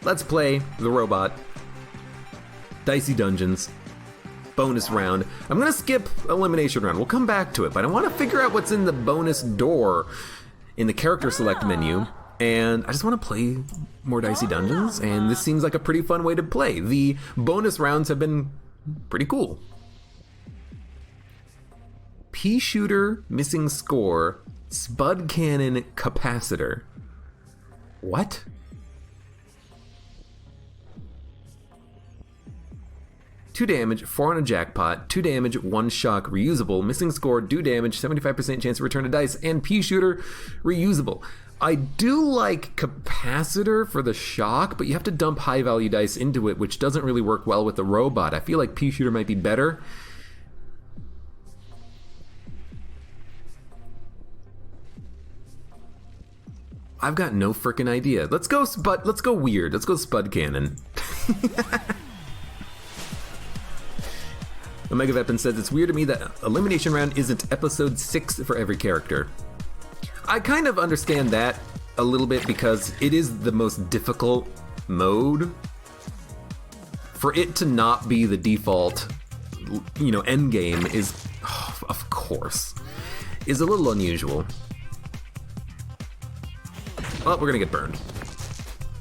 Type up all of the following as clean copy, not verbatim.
let's play the robot. Dicey Dungeons. Bonus round. I'm gonna skip elimination round. We'll come back to it, but I want to figure out what's in the bonus door in the character select menu, and I just want to play more Dicey Dungeons, and this seems like a pretty fun way to play. The bonus rounds have been pretty cool. Pea shooter, missing score, spud cannon, capacitor. What? Two damage, 4 on a jackpot, 2 damage, 1 shock, reusable, missing score, do damage, 75% chance to return a dice, and pea shooter, reusable. I do like capacitor for the shock, but you have to dump high value dice into it, which doesn't really work well with the robot. I feel like pea shooter might be better. I've got no frickin' idea. Let's go weird. Let's go spud cannon. Omega Weapon says, it's weird to me that elimination round isn't episode 6 for every character. I kind of understand that a little bit because it is the most difficult mode. For it to not be the default, end game is, of course, is a little unusual. Well, we're gonna get burned.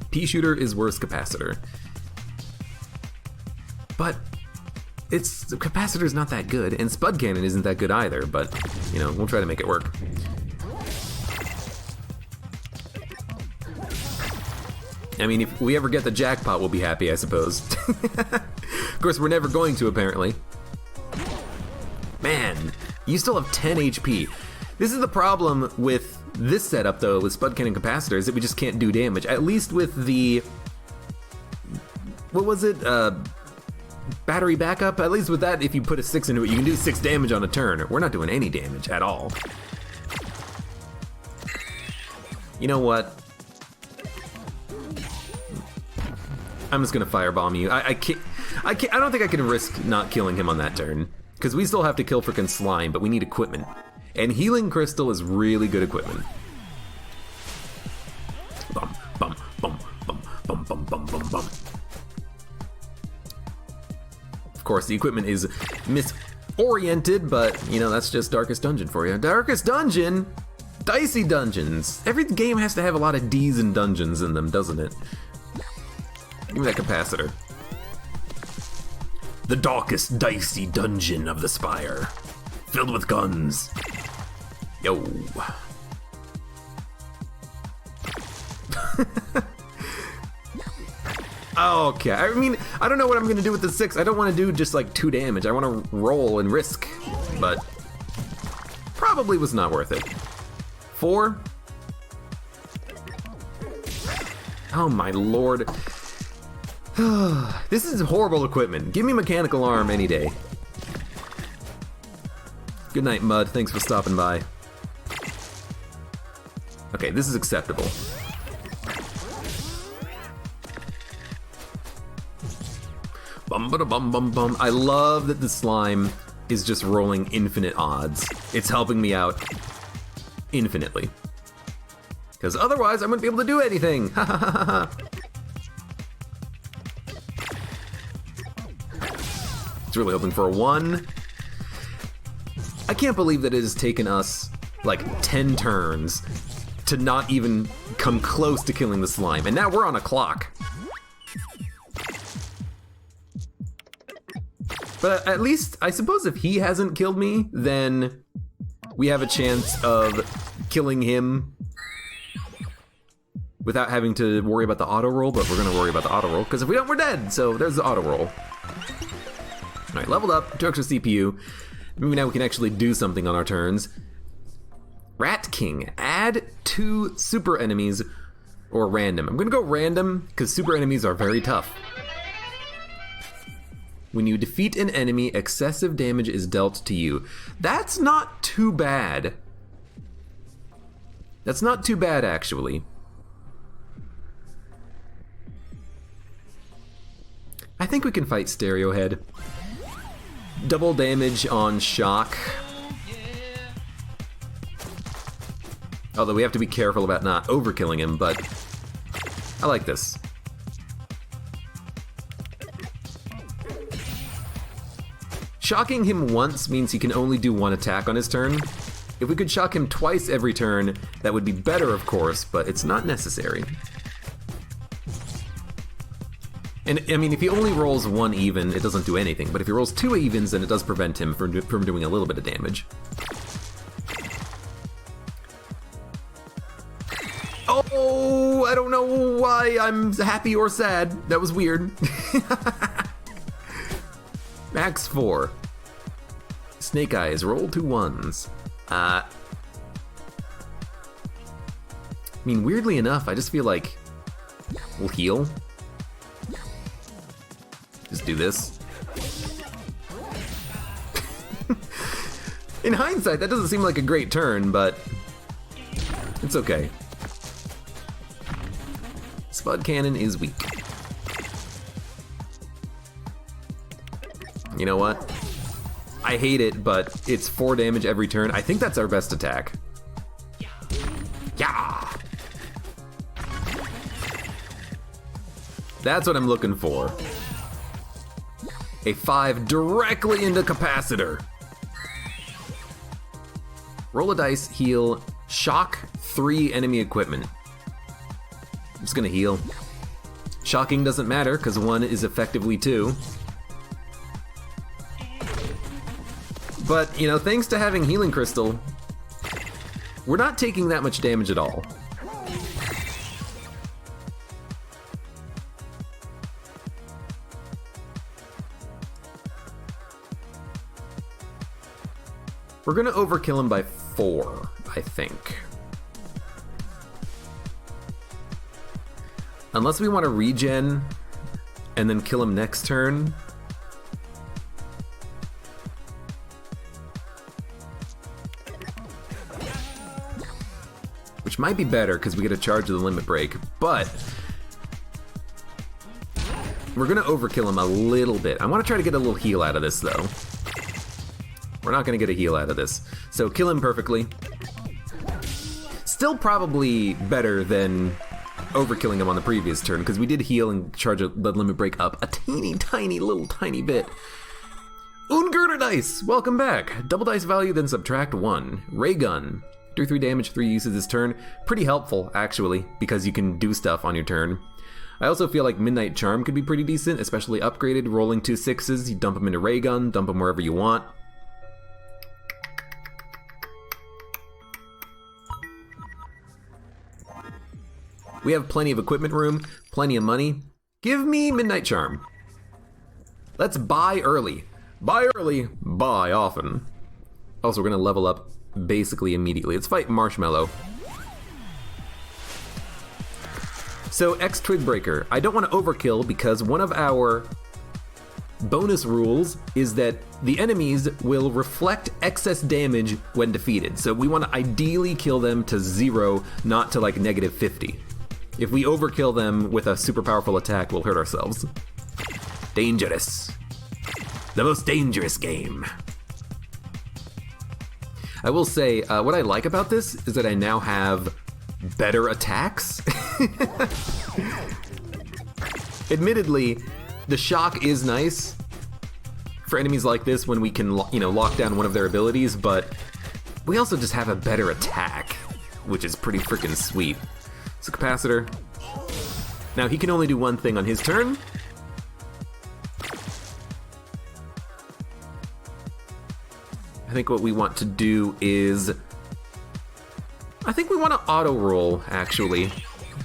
Pea shooter is worse capacitor. But the capacitor's not that good, and spud cannon isn't that good either, but, we'll try to make it work. I mean, if we ever get the jackpot, we'll be happy, I suppose. Of course, we're never going to, apparently. Man, you still have 10 HP. This is the problem with this setup, though, with spud cannon capacitor, is that we just can't do damage. At least with the... What was it? Battery backup? At least with that, if you put a 6 into it, you can do 6 damage on a turn. We're not doing any damage at all. You know what? I'm just gonna firebomb you. I don't think I can risk not killing him on that turn. Because we still have to kill frickin' slime, but we need equipment. And healing crystal is really good equipment. Bum, bum, bum, bum, bum, bum, bum, bum, bum. Of course, the equipment is misoriented, but, that's just Darkest Dungeon for you. Darkest Dungeon? Dicey Dungeons. Every game has to have a lot of D's and dungeons in them, doesn't it? Give me that capacitor. The darkest dicey dungeon of the Spire. Filled with guns. Yo. Okay, I mean, I don't know what I'm gonna do with the 6. I don't want to do just like 2 damage. I want to roll and risk, but probably was not worth it. 4. Oh my lord. This is horrible equipment. Give me mechanical arm any day. Good night, Mud. Thanks for stopping by. Okay, this is acceptable. Bum ba da bum bum bum. I love that the slime is just rolling infinite odds. It's helping me out infinitely. Because otherwise I wouldn't be able to do anything. Ha ha ha ha. It's really hoping for a 1. I can't believe that it has taken us like 10 turns to not even come close to killing the slime, and now we're on a clock. But at least, I suppose if he hasn't killed me, then we have a chance of killing him without having to worry about the auto roll, but we're gonna worry about the auto roll, because if we don't, we're dead, so there's the auto roll. All right, leveled up, 2 extra CPU. Maybe now we can actually do something on our turns. Rat King, add 2 super enemies or random. I'm gonna go random because super enemies are very tough. When you defeat an enemy, excessive damage is dealt to you. That's not too bad. That's not too bad, actually. I think we can fight Stereo Head. Double damage on shock. Although we have to be careful about not overkilling him, but I like this. Shocking him once means he can only do one attack on his turn. If we could shock him twice every turn, that would be better, of course, but it's not necessary. And, I mean, if he only rolls one even, it doesn't do anything, but if he rolls two evens, then it does prevent him from doing a little bit of damage. Oh, I don't know why I'm happy or sad. That was weird. Max 4. Snake Eyes, roll 2 1s. I mean, weirdly enough, I just feel like we'll heal. Just do this. In hindsight, that doesn't seem like a great turn, but it's okay. Spud Cannon is weak. You know what? I hate it, but it's 4 damage every turn. I think that's our best attack. Yeah! That's what I'm looking for. A 5 directly into Capacitor. Roll a dice, heal, shock 3 enemy equipment. I'm just gonna heal. Shocking doesn't matter, because 1 is effectively 2. But, you know, thanks to having Healing Crystal, we're not taking that much damage at all. We're gonna overkill him by 4, I think. Unless we want to regen and then kill him next turn. Which might be better because we get a charge of the limit break, but we're gonna overkill him a little bit. I want to try to get a little heal out of this though. We're not gonna get a heal out of this. So kill him perfectly. Still probably better than overkilling him on the previous turn, because we did heal and charge the limit break up a tiny bit. Ungurter Dice, welcome back. Double dice value, then subtract 1. Ray Gun, do 3 damage, 3 uses this turn. Pretty helpful, actually, because you can do stuff on your turn. I also feel like Midnight Charm could be pretty decent, especially upgraded, rolling 2 6s. You dump them into Ray Gun, dump them wherever you want. We have plenty of equipment room, plenty of money. Give me Midnight Charm. Let's buy early. Buy early, buy often. Also, we're gonna level up basically immediately. Let's fight Marshmallow. So, X Twig Breaker. I don't want to overkill because one of our bonus rules is that the enemies will reflect excess damage when defeated. So we want to ideally kill them to 0, not to like -50. If we overkill them with a super powerful attack, we'll hurt ourselves. Dangerous. The most dangerous game. I will say, what I like about this is that I now have better attacks. Admittedly, the shock is nice for enemies like this when we can, you know, lock down one of their abilities, but we also just have a better attack, which is pretty freaking sweet. So Capacitor. Now he can only do one thing on his turn. I think what we want to do is, I think we want to auto roll actually,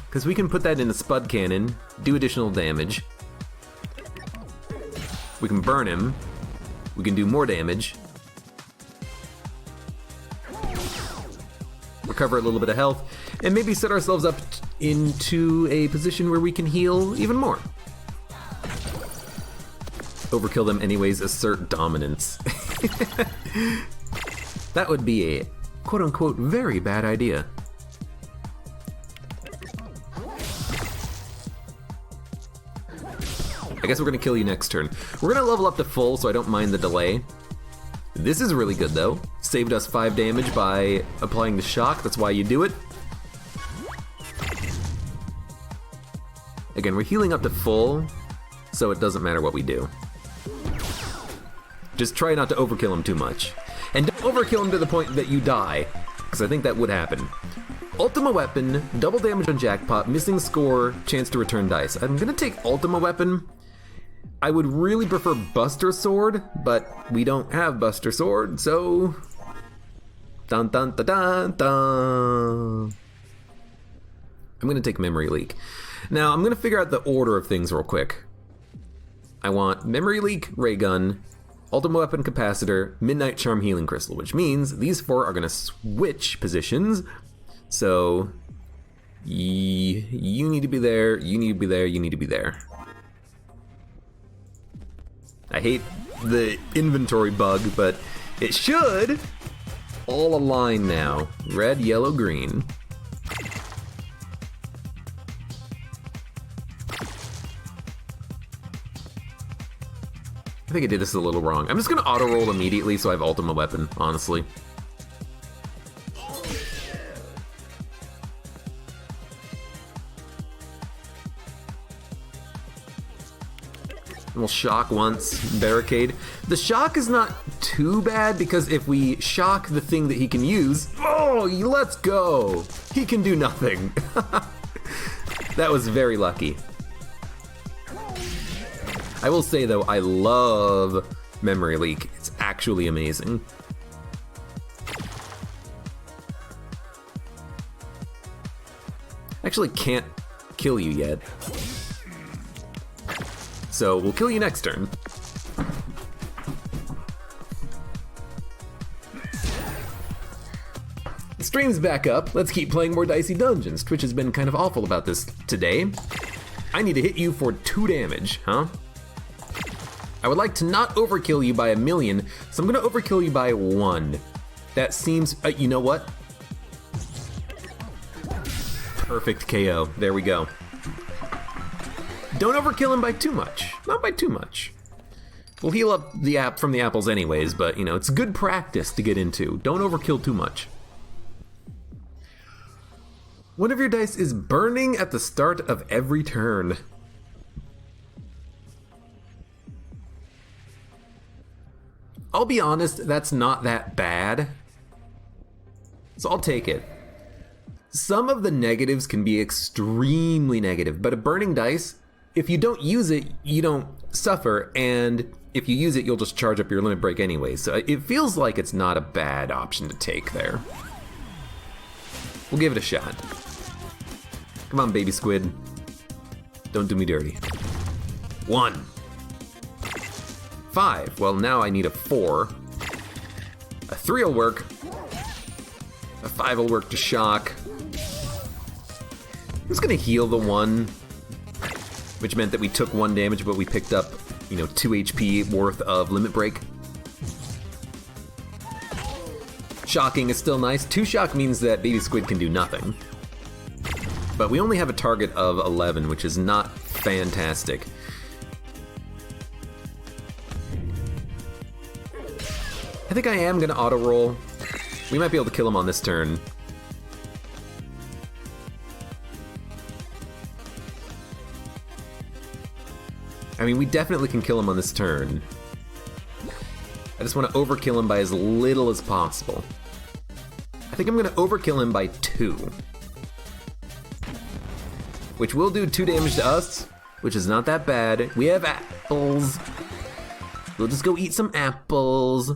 because we can put that in the Spud Cannon, do additional damage. We can burn him. We can do more damage. Recover a little bit of health, and maybe set ourselves up into a position where we can heal even more. Overkill them anyways, assert dominance. That would be a quote-unquote very bad idea. I guess we're gonna kill you next turn. We're gonna level up to full, so I don't mind the delay. This is really good though. Saved us 5 damage by applying the shock, that's why you do it. Again, we're healing up to full, so it doesn't matter what we do. Just try not to overkill him too much. And don't overkill him to the point that you die, because I think that would happen. Ultima Weapon, double damage on Jackpot, missing score, chance to return dice. I'm gonna take Ultima Weapon. I would really prefer Buster Sword, but we don't have Buster Sword, so... Dun dun dun dun dun. I'm gonna take Memory Leak. Now, I'm gonna figure out the order of things real quick. I want Memory Leak, Ray Gun, Ultima Weapon, Capacitor, Midnight Charm, Healing Crystal, which means these 4 are gonna switch positions. So, you need to be there, you need to be there, you need to be there. I hate the inventory bug, but it should all align now. Red, yellow, green. I think I did this a little wrong. I'm just gonna auto roll immediately so I have Ultima Weapon, honestly. We'll shock once, barricade. The shock is not too bad because if we shock the thing that he can use, oh, let's go. He can do nothing. That was very lucky. I will say though, I love Memory Leak. It's actually amazing. Actually can't kill you yet. So we'll kill you next turn. The stream's back up. Let's keep playing more Dicey Dungeons. Twitch has been kind of awful about this today. I need to hit you for 2 damage, huh? I would like to not overkill you by 1,000,000, so I'm gonna overkill you by 1. That seems, you know what? Perfect KO, there we go. Don't overkill him by too much, not by too much. We'll heal up the from the apples anyways, but you know, it's good practice to get into. Don't overkill too much. One of your dice is burning at the start of every turn. I'll be honest, that's not that bad. So I'll take it. Some of the negatives can be extremely negative, but a burning dice, if you don't use it, you don't suffer, and if you use it, you'll just charge up your limit break anyway. So it feels like it's not a bad option to take there. We'll give it a shot. Come on, baby squid. Don't do me dirty. 1. 5. Well, now I need a 4. A 3 will work. A 5 will work to shock. I'm just gonna heal the 1, which meant that we took 1 damage, but we picked up, you know, 2 HP worth of limit break. Shocking is still nice. 2 shock means that baby squid can do nothing. But we only have a target of 11, which is not fantastic. I think I am gonna auto roll. We might be able to kill him on this turn. I mean, we definitely can kill him on this turn. I just want to overkill him by as little as possible. I think I'm gonna overkill him by 2. Which will do 2 damage to us, which is not that bad. We have apples. We'll just go eat some apples.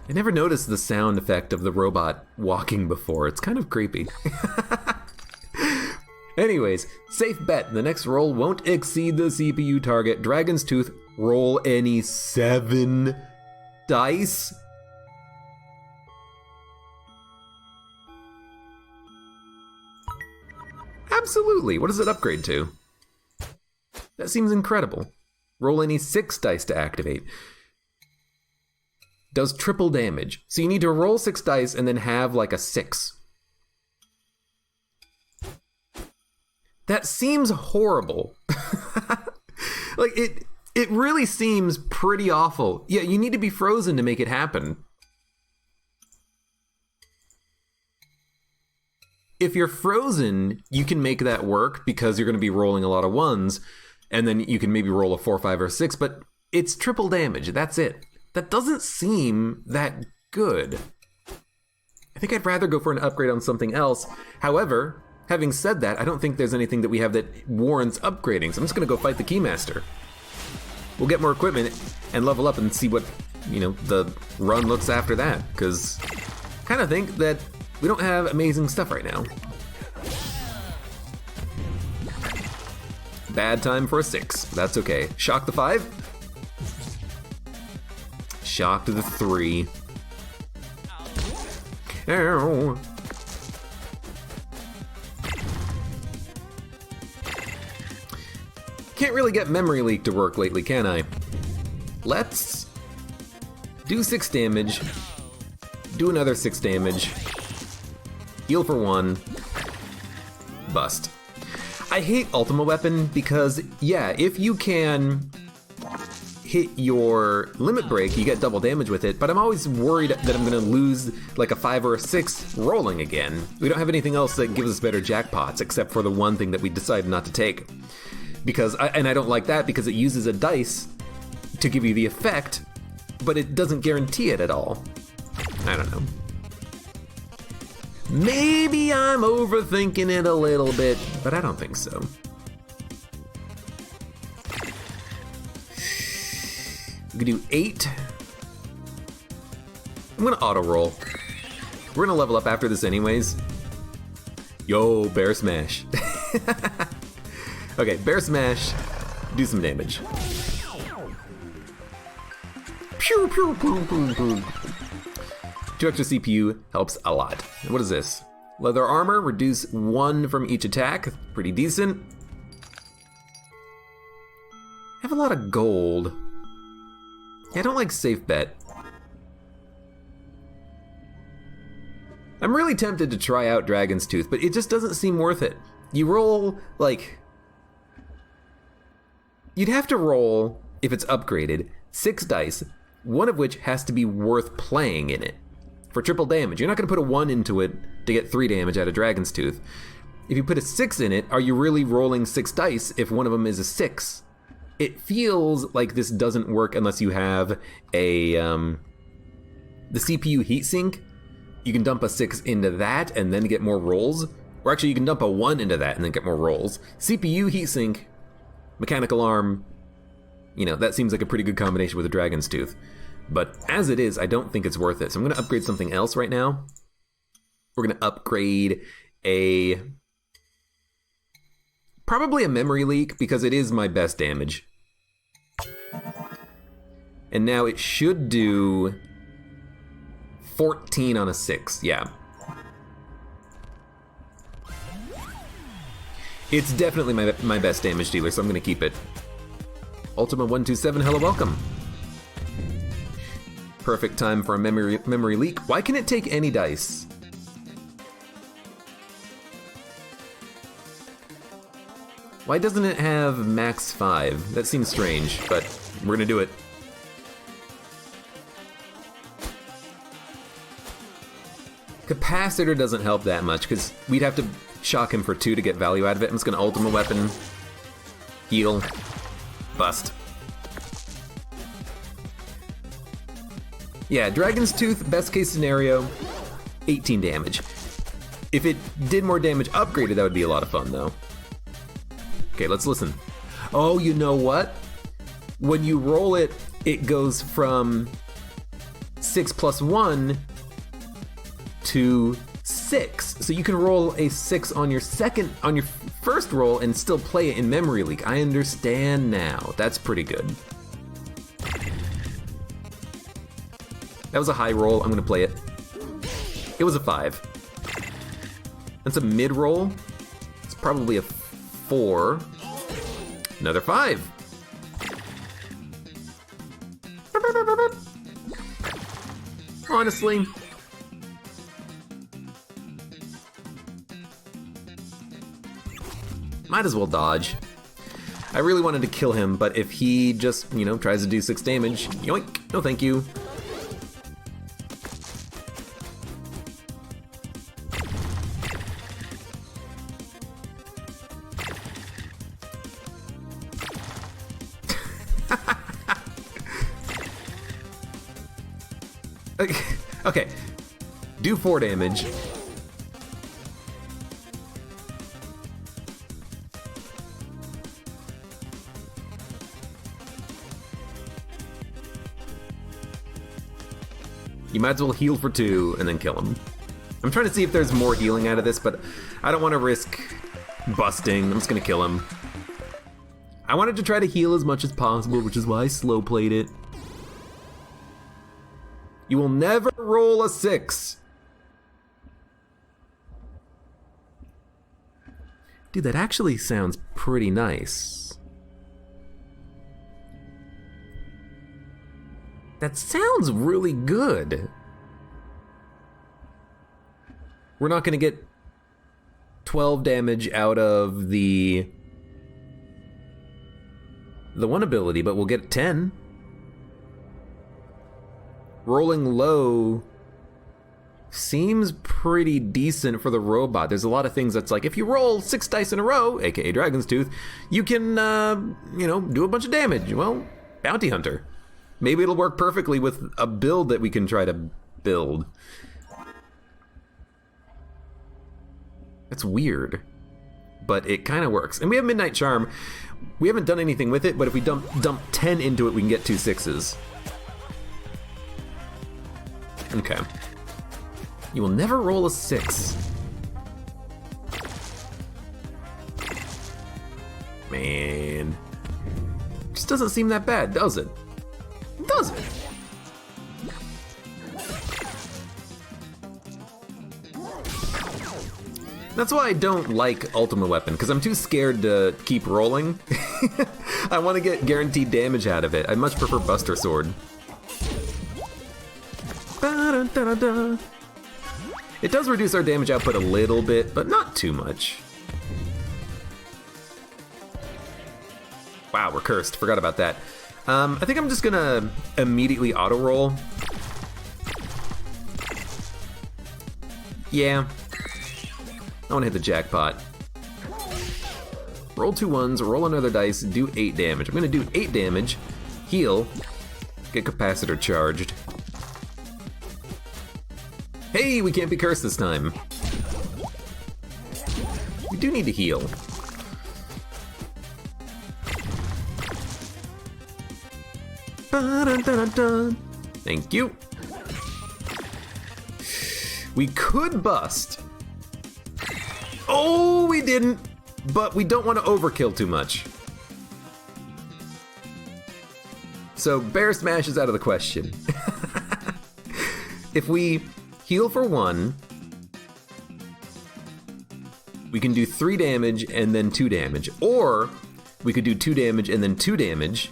I never noticed the sound effect of the robot walking before. It's kind of creepy. Anyways, safe bet. The next roll won't exceed the CPU target. Dragon's Tooth, roll any 7 dice. Absolutely. What does it upgrade to? That seems incredible. Roll any 6 dice to activate. Does triple damage. So you need to roll 6 dice and then have like a 6. That seems horrible. Like it really seems pretty awful. Yeah, you need to be frozen to make it happen. If you're frozen, you can make that work because you're going to be rolling a lot of ones, and then you can maybe roll a 4, 5, or 6, but it's triple damage. That's it. That doesn't seem that good. I think I'd rather go for an upgrade on something else. However, having said that, I don't think there's anything that we have that warrants upgrading, so I'm just going to go fight the Keymaster. We'll get more equipment and level up and see what, the run looks after that, because I kind of think that we don't have amazing stuff right now. Bad time for a 6. That's okay. Shock the 5. Shock to the 3. Ow. Can't really get Memory Leak to work lately, can I? Let's do 6 damage. Do another 6 damage. Heal for 1. Bust. I hate Ultima Weapon because, yeah, if you can hit your limit break, you get double damage with it, but I'm always worried that I'm going to lose like a 5 or a 6 rolling again. We don't have anything else that gives us better jackpots except for the one thing that we decided not to take. And I don't like that because it uses a dice to give you the effect, but it doesn't guarantee it at all. I don't know. Maybe I'm overthinking it a little bit, but I don't think so. We can do 8. I'm gonna auto roll. We're gonna level up after this anyways. Yo, Bear Smash. Okay, Bear Smash, do some damage. Pew, pew, pew, pew, pew. 2 extra CPU helps a lot. What is this? Leather armor, reduce 1 from each attack. Pretty decent. I have a lot of gold. Yeah, I don't like safe bet. I'm really tempted to try out Dragon's Tooth, but it just doesn't seem worth it. You roll, like... You'd have to roll, if it's upgraded, 6 dice, one of which has to be worth playing in it. For triple damage. You're not going to put a 1 into it to get 3 damage out of Dragon's Tooth. If you put a 6 in it, are you really rolling 6 dice if one of them is a 6? It feels like this doesn't work unless you have a the CPU heatsink. You can dump a 6 into that and then get more rolls. Or actually, you can dump a 1 into that and then get more rolls. CPU heatsink, mechanical arm, that seems like a pretty good combination with a Dragon's Tooth. But as it is, I don't think it's worth it. So I'm going to upgrade something else right now. We're going to upgrade probably a Memory Leak because it is my best damage. And now it should do 14 on a 6, yeah. It's definitely my best damage dealer, so I'm going to keep it. Ultima 127, hello, welcome. Perfect time for a memory leak. Why can it take any dice? Why doesn't it have max 5? That seems strange, but we're gonna do it. Capacitor doesn't help that much, because we'd have to shock him for 2 to get value out of it. I'm just gonna Ultima Weapon, heal, bust. Yeah, Dragon's Tooth, best case scenario, 18 damage. If it did more damage upgraded, that would be a lot of fun, though. Okay, let's listen. Oh, you know what? When you roll it, it goes from 6 plus 1 to 6. So you can roll a 6 on your first roll and still play it in Memory Leak. I understand now. That's pretty good. That was a high roll. I'm gonna play it. It was a 5. That's a mid roll. It's probably a 4. Another 5. Honestly, might as well dodge. I really wanted to kill him, but if he just, tries to do 6 damage, yoink, no thank you. Okay. Do 4 damage. You might as well heal for 2 and then kill him. I'm trying to see if there's more healing out of this, but I don't want to risk busting. I'm just gonna kill him. I wanted to try to heal as much as possible, which is why I slow played it. You will never roll a 6. Dude, that actually sounds pretty nice. That sounds really good. We're not gonna get 12 damage out of the one ability, but we'll get 10. Rolling low seems pretty decent for the robot. There's a lot of things that's like, if you roll 6 dice in a row, aka Dragon's Tooth, you can, do a bunch of damage. Well, Bounty Hunter. Maybe it'll work perfectly with a build that we can try to build. That's weird, but it kind of works. And we have Midnight Charm. We haven't done anything with it, but if we dump 10 into it, we can get 2 6s. Okay. You will never roll a 6. Man. Just doesn't seem that bad, does it? Does it? That's why I don't like Ultima Weapon, because I'm too scared to keep rolling. I want to get guaranteed damage out of it. I much prefer Buster Sword. Ba-da-da-da-da. It does reduce our damage output a little bit, but not too much. Wow, we're cursed. Forgot about that. I think I'm just gonna immediately auto-roll. Yeah. I want to hit the jackpot. Roll 2 1s, roll another dice, do 8 damage. I'm going to do 8 damage, heal, get capacitor charged. Hey, we can't be cursed this time. We do need to heal. Ba-dun-dun-dun-dun. Thank you. We could bust. Oh, we didn't, but we don't want to overkill too much. So Bear Smash is out of the question. If we heal for 1, we can do 3 damage and then 2 damage. Or we could do 2 damage and then 2 damage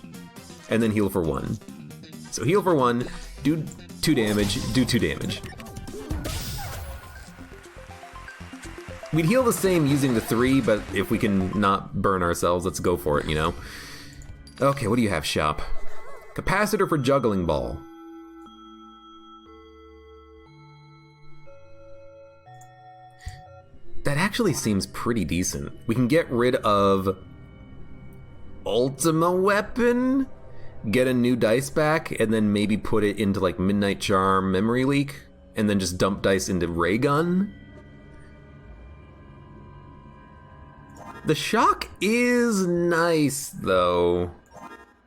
and then heal for 1. So heal for 1, do 2 damage, do 2 damage. We'd heal the same using the 3, but if we can not burn ourselves, let's go for it, you know? Okay, what do you have, shop? Capacitor for Juggling Ball. That actually seems pretty decent. We can get rid of Ultima Weapon, get a new dice back, and then maybe put it into like Midnight Charm, Memory Leak, and then just dump dice into Ray Gun. The shock is nice, though.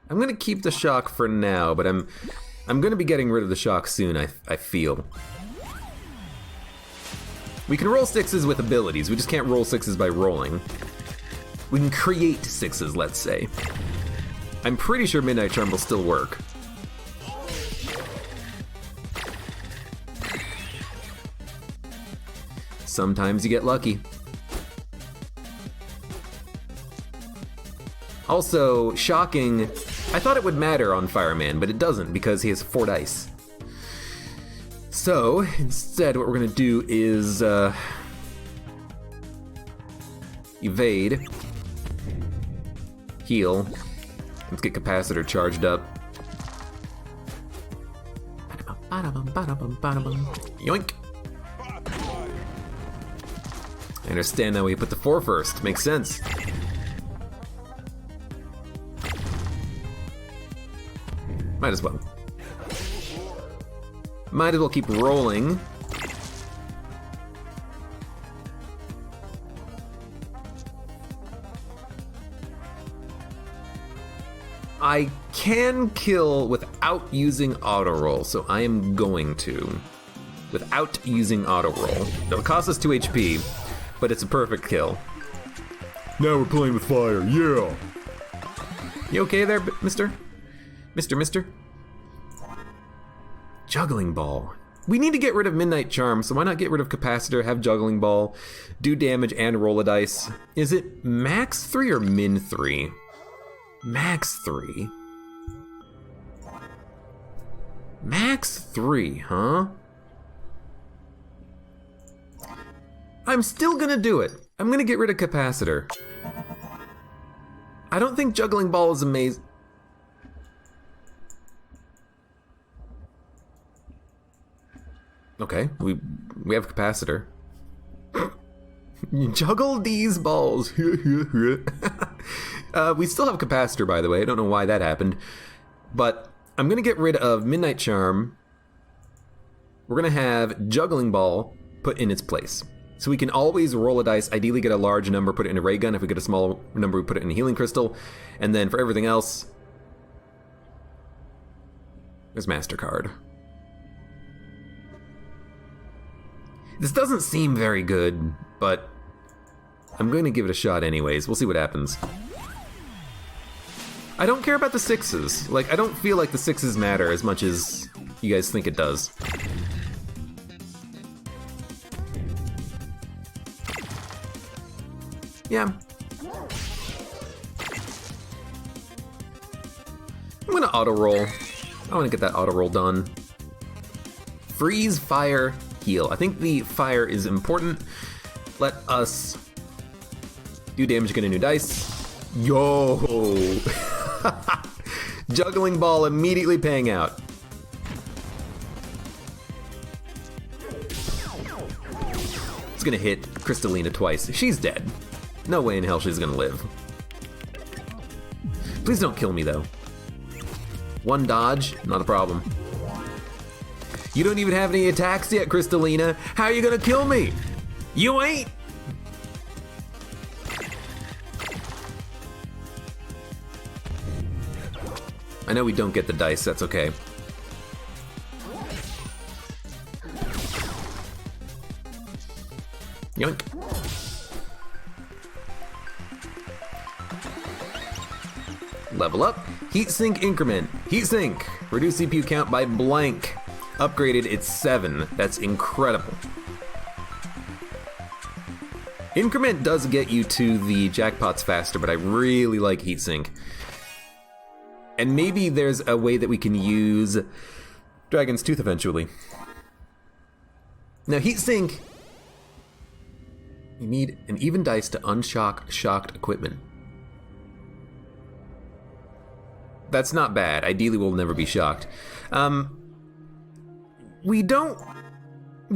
I'm gonna keep the shock for now, but I'm gonna be getting rid of the shock soon, I feel. We can roll 6s with abilities, we just can't roll 6s by rolling. We can create 6s, let's say. I'm pretty sure Midnight Charm will still work. Sometimes you get lucky. Also, shocking, I thought it would matter on Fireman, but it doesn't because he has 4 dice. So, instead what we're gonna do is, evade, heal, let's get capacitor charged up. Yoink! I understand now we put the 4 first, makes sense. Might as well. Might as well keep rolling. I can kill without using auto roll, so I am going to. Without using auto roll. It'll cost us 2 HP, but it's a perfect kill. Now we're playing with fire, yeah! You okay there, mister? Mister? Juggling Ball. We need to get rid of Midnight Charm, so why not get rid of Capacitor, have Juggling Ball, do damage, and roll a dice? Is it max 3 or min 3? Max 3? Max 3, huh? I'm still gonna do it. I'm gonna get rid of Capacitor. I don't think Juggling Ball is amazing. Okay, we have Capacitor. Juggle these balls. We still have Capacitor, by the way. I don't know why that happened. But I'm going to get rid of Midnight Charm. We're going to have Juggling Ball put in its place. So we can always roll a dice, ideally get a large number, put it in a ray gun. If we get a small number, we put it in a healing crystal. And then for everything else, there's MasterCard. This doesn't seem very good, but I'm going to give it a shot anyways. We'll see what happens. I don't care about the 6s. Like, I don't feel like the 6s matter as much as you guys think it does. Yeah. I'm gonna auto roll. I want to get that auto roll done. Freeze, fire, heal. I think the fire is important. Let us do damage, get a new dice. Yo! Juggling Ball immediately paying out. It's gonna hit Crystalina twice. She's dead. No way in hell she's gonna live. Please don't kill me though. One dodge, not a problem. You don't even have any attacks yet, Crystalina. How are you gonna kill me? You ain't! I know we don't get the dice, that's okay. Yoink. Level up. Heatsink increment. Heatsink. Reduce CPU count by blank. Upgraded, it's 7. That's incredible. Increment does get you to the jackpots faster, but I really like Heatsink. And maybe there's a way that we can use Dragon's Tooth eventually. Now, Heatsink, you need an even dice to unshock shocked equipment. That's not bad. Ideally, we'll never be shocked. We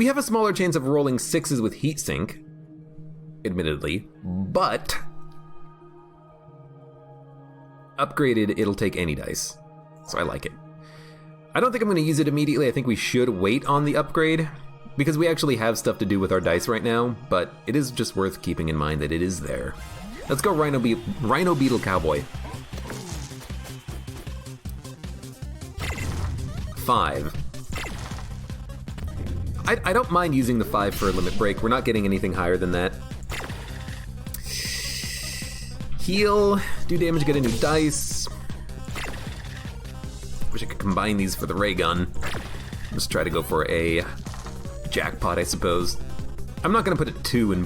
have a smaller chance of rolling 6s with Heatsink, admittedly, but upgraded, it'll take any dice, so I like it. I don't think I'm going to use it immediately. I think we should wait on the upgrade, because we actually have stuff to do with our dice right now, but it is just worth keeping in mind that it is there. Let's go Rhino Beetle Cowboy. 5. I don't mind using the 5 for a limit break. We're not getting anything higher than that. Heal, do damage, get a new dice. Wish I could combine these for the ray gun. Just try to go for a jackpot, I suppose. I'm not gonna put a 2 in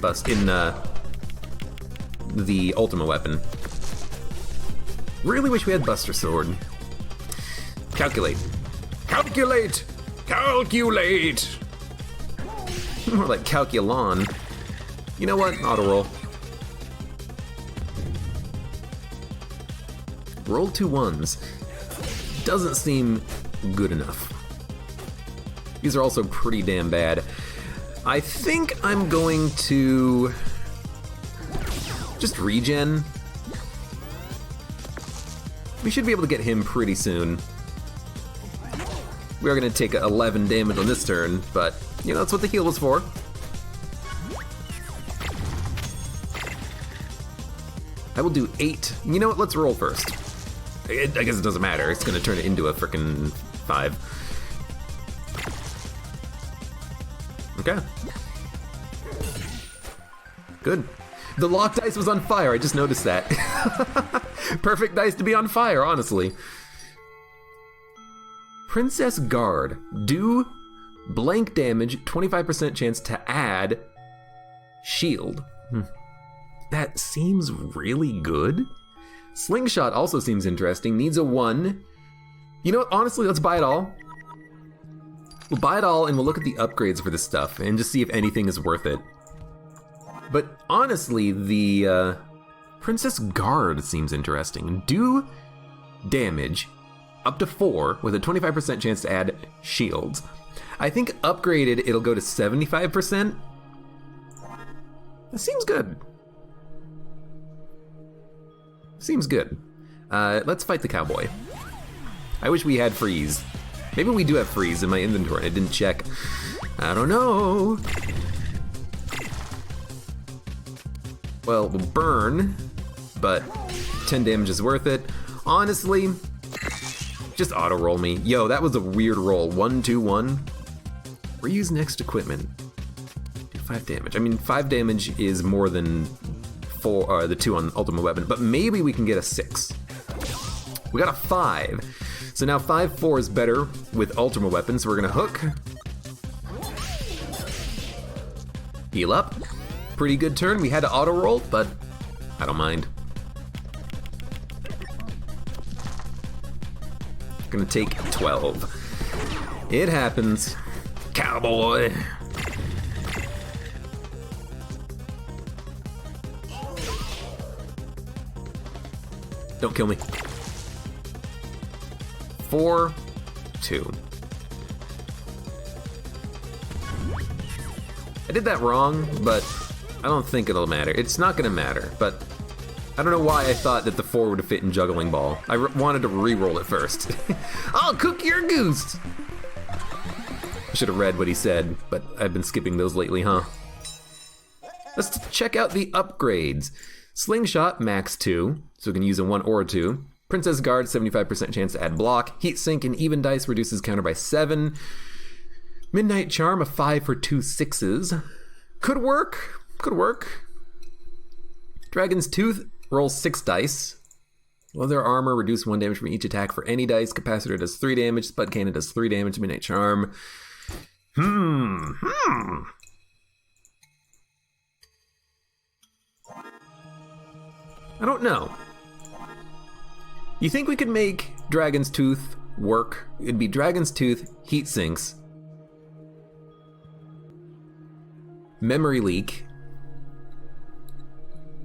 the Ultima weapon. Really wish we had Buster Sword. Calculate. Calculate! Calculate! More like Calculon. You know what? Auto roll. Roll 2 1s. Doesn't seem good enough. These are also pretty damn bad. I think I'm going to just regen. We should be able to get him pretty soon. We are going to take 11 damage on this turn, but, you know, that's what the heal was for. I will do 8. You know what, let's roll first. I guess it doesn't matter, it's going to turn it into a frickin' 5. Okay. Good. The lock dice was on fire, I just noticed that. Perfect dice to be on fire, honestly. Princess Guard. Do blank damage, 25% chance to add shield. That seems really good. Slingshot also seems interesting. Needs a 1. You know what? Honestly, let's buy it all. We'll buy it all and we'll look at the upgrades for this stuff and just see if anything is worth it. But honestly, the Princess Guard seems interesting. Do damage up to 4 with a 25% chance to add shields. I think upgraded, it'll go to 75%. That seems good. Seems good. Let's fight the cowboy. I wish we had freeze. Maybe we do have freeze in my inventory. I didn't check. I don't know. Well, we'll burn, but 10 damage is worth it. Honestly, just auto roll me. Yo, that was a weird roll. 1, 2, 1. Reuse next equipment. Do 5 damage. I mean, 5 damage is more than the 2 on Ultima weapon, but maybe we can get a 6. We got a 5. So now 5-4 is better with Ultima weapon, so we're gonna hook. Heal up. Pretty good turn. We had to auto roll, but I don't mind. Gonna take 12. It happens. Cowboy. Don't kill me. 4, 2. I did that wrong, but I don't think it'll matter. It's not gonna matter, but I don't know why I thought that the 4 would fit in Juggling Ball. I wanted to re-roll it first. I'll cook your goose! I should have read what he said, but I've been skipping those lately, huh? Let's check out the upgrades. Slingshot, max 2, so we can use a 1 or a 2. Princess Guard, 75% chance to add block. Heat Sink and Even Dice reduces counter by 7. Midnight Charm, a 5 for 2 6s. Could work. Could work. Dragon's Tooth rolls 6 dice. Leather Armor, reduce 1 damage from each attack for any dice. Capacitor does 3 damage. Spud Cannon does 3 damage. Midnight Charm. I don't know. You think we could make Dragon's Tooth work? It'd be Dragon's Tooth, Heat Sinks, Memory Leak.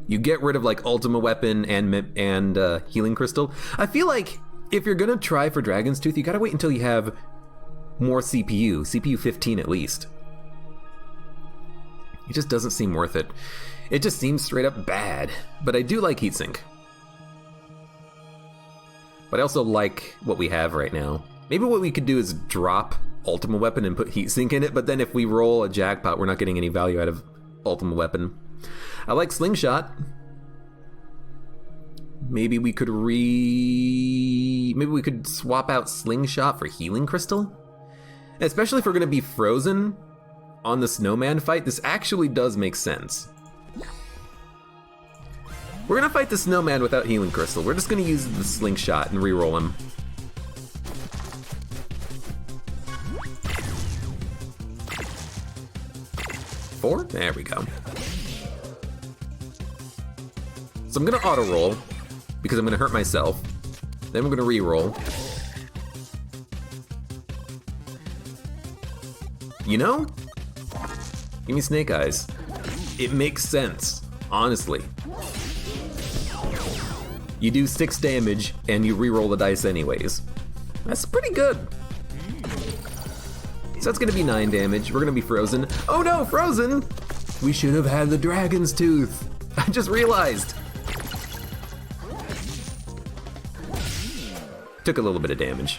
You get rid of like Ultima Weapon and Healing Crystal. I feel like if you're gonna try for Dragon's Tooth, you gotta wait until you have more CPU 15 at least. It just doesn't seem worth it. It just seems straight up bad, but I do like Heatsink. But I also like what we have right now. Maybe what we could do is drop Ultima Weapon and put Heatsink in it, but then if we roll a jackpot, we're not getting any value out of Ultima Weapon. I like Slingshot. Maybe we could swap out Slingshot for Healing Crystal? Especially if we're gonna be frozen on the snowman fight, this actually does make sense. We're gonna fight the snowman without Healing Crystal. We're just gonna use the Slingshot and reroll him. Four? There we go. So I'm gonna auto roll because I'm gonna hurt myself. Then we're gonna reroll. You know? Give me Snake Eyes. It makes sense, honestly. You do 6 damage and you reroll the dice anyways. That's pretty good. So that's gonna be 9 damage. We're gonna be frozen. Oh no, frozen! We should have had the Dragon's Tooth. I just realized. Took a little bit of damage.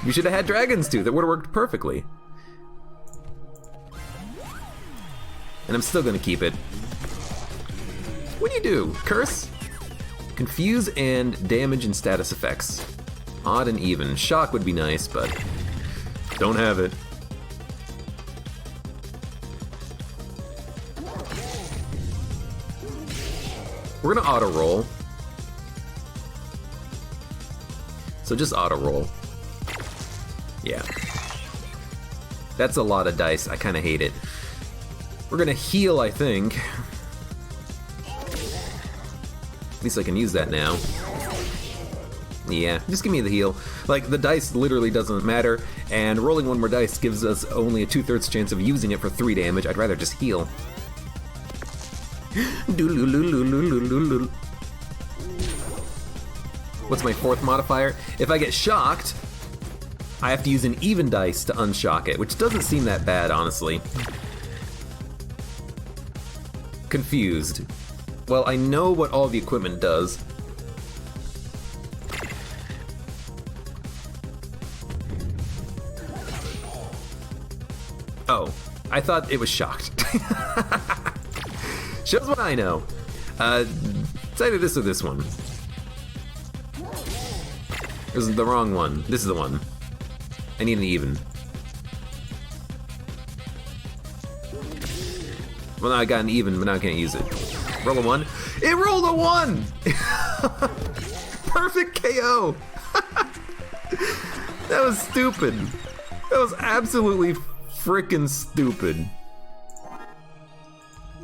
We should have had dragons too. That would have worked perfectly. And I'm still gonna keep it. What do you do? Curse? Confuse and damage and status effects. Odd and even. Shock would be nice, but don't have it. We're gonna auto roll. So just auto roll. Yeah. That's a lot of dice. I kind of hate it. We're gonna heal, I think. At least I can use that now. Yeah, just give me the heal. Like, the dice literally doesn't matter, and rolling one more dice gives us only a 2/3 chance of using it for 3 damage. I'd rather just heal. What's my 4th modifier? If I get shocked, I have to use an even dice to unshock it, which doesn't seem that bad, honestly. Confused. Well, I know what all the equipment does. Oh, I thought it was shocked. Shows what I know. It's either this or this one. This is the wrong one. This is the one. I need an even. Well, now I got an even, but now I can't use it. Roll a 1. It rolled a 1! Perfect KO! That was stupid. That was absolutely freaking stupid.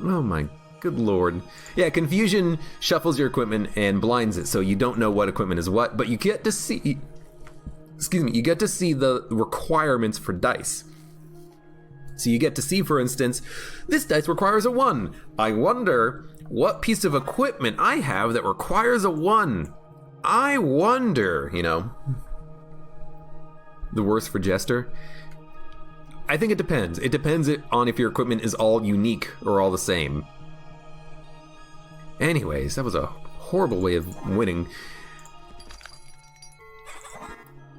Oh my good lord. Yeah, confusion shuffles your equipment and blinds it, so you don't know what equipment is what, but you get to see... Excuse me, you get to see the requirements for dice. So you get to see, for instance, this dice requires a 1. I wonder what piece of equipment I have that requires a 1. I wonder, you know. The worst for Jester? I think it depends. It depends on if your equipment is all unique or all the same. Anyways, that was a horrible way of winning.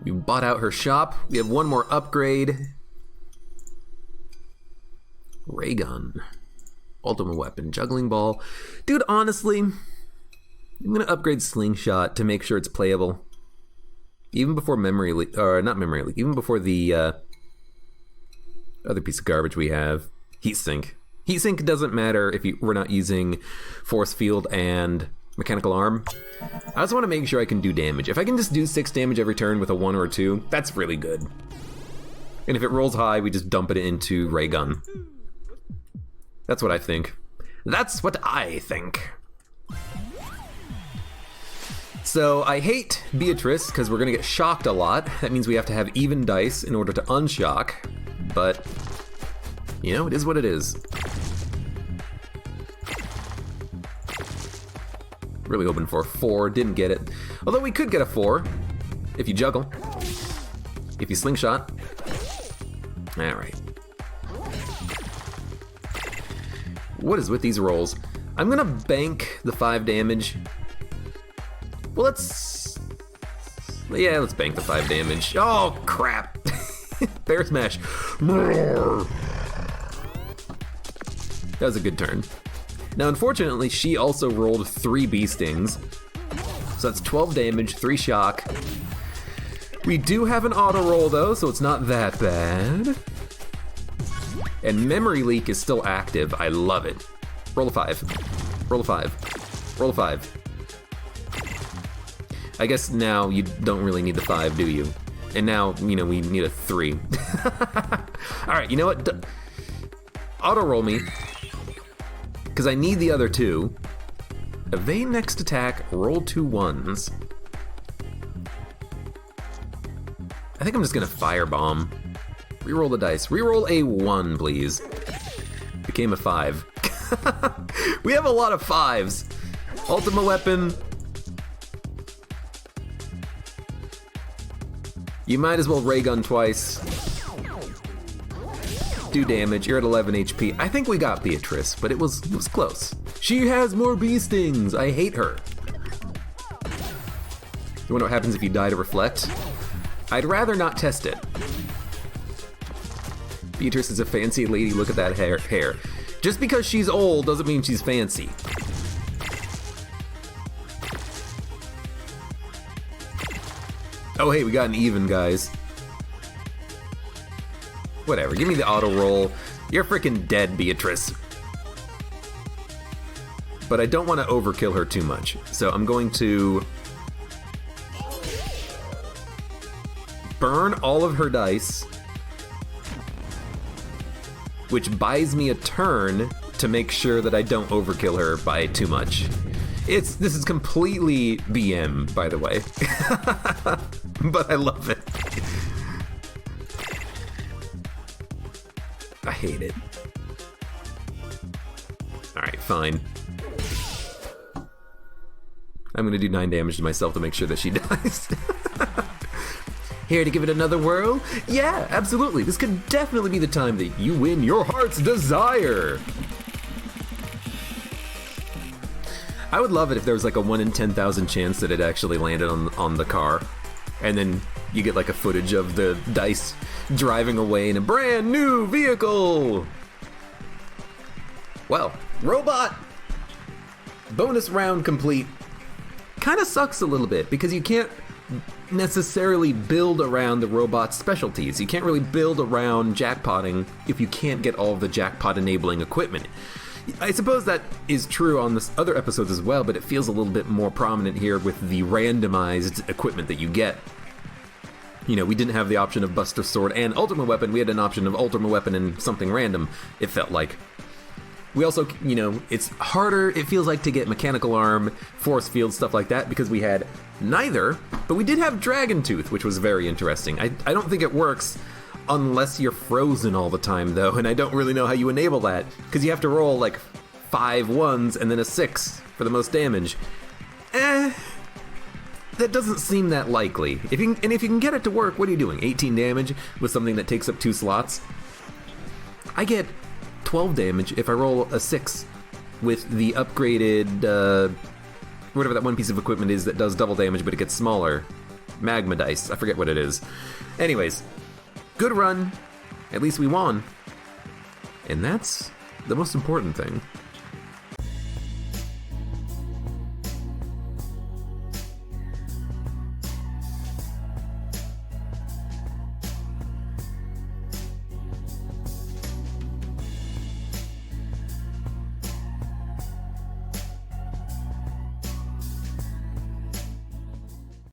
We bought out her shop. We have one more upgrade. Ray gun. Ultima weapon. Juggling ball. Dude, honestly, I'm gonna upgrade slingshot to make sure it's playable. Even before memory leak, or not memory leak, even before the other piece of garbage we have. Heatsink. Heatsink doesn't matter if we're not using force field and mechanical arm. I just want to make sure I can do damage. If I can just do 6 damage every turn with a 1 or a 2, that's really good. And if it rolls high, we just dump it into ray gun. That's what I think. That's what I think. So I hate Beatrice because we're gonna get shocked a lot. That means we have to have even dice in order to unshock. But, you know, it is what it is. Really hoping for a 4, didn't get it. Although we could get a 4, if you juggle. If you slingshot. Alright. What is with these rolls? I'm gonna bank the 5 damage. Well, let's bank the 5 damage. Oh, crap! Bear smash. That was a good turn. Now, unfortunately, she also rolled 3 bee stings. So that's 12 damage, 3 shock. We do have an auto roll, though, so it's not that bad. And memory leak is still active. I love it. Roll a 5. Roll a 5. Roll a 5. I guess now you don't really need the 5, do you? And now, you know, we need a 3. Alright, you know what? Auto roll me. Because I need the other 2. Evade next attack, roll 2 1s. I think I'm just gonna firebomb. Reroll the dice. Reroll a 1, please. Became a 5. We have a lot of 5s. Ultima weapon. You might as well ray gun twice. Do damage. You're at 11 HP. I think we got Beatrice, but it was close. She has more bee stings. I hate her. You wonder what happens if you die to reflect? I'd rather not test it. Beatrice is a fancy lady, look at that hair. Just because she's old doesn't mean she's fancy. Oh hey, we got an even, guys. Whatever, give me the auto roll. You're freaking dead, Beatrice. But I don't want to overkill her too much, so I'm going to burn all of her dice, which buys me a turn to make sure that I don't overkill her by too much. This is completely BM, by the way. But I love it. I hate it. Alright, fine. I'm gonna do 9 damage to myself to make sure that she dies. Here to give it another whirl? Yeah, absolutely. This could definitely be the time that you win your heart's desire. I would love it if there was like a 1 in 10,000 chance that it actually landed on the car. And then you get like a footage of the dice driving away in a brand new vehicle. Well, robot bonus round complete. Kind of sucks a little bit because you can't necessarily build around the robot's specialties. You can't really build around jackpotting if you can't get all of the jackpot enabling equipment. I suppose that is true on this other episodes as well, but it feels a little bit more prominent here with the randomized equipment that you get. You know, we didn't have the option of Buster Sword and Ultima Weapon, we had an option of Ultima Weapon and something random, it felt like. We also, you know, it's harder, it feels like, to get Mechanical Arm, Force Field, stuff like that, because we had neither, but we did have Dragon Tooth, which was very interesting. I don't think it works unless you're frozen all the time, though, and I don't really know how you enable that, because you have to roll, like, 5 1s and then a 6 for the most damage. That doesn't seem that likely. If you can get it to work, what are you doing? 18 damage with something that takes up 2 slots? I get 12 damage if I roll a 6 with the upgraded, whatever that one piece of equipment is that does double damage but it gets smaller. Magma dice, I forget what it is. Anyways, good run. At least we won. And that's the most important thing.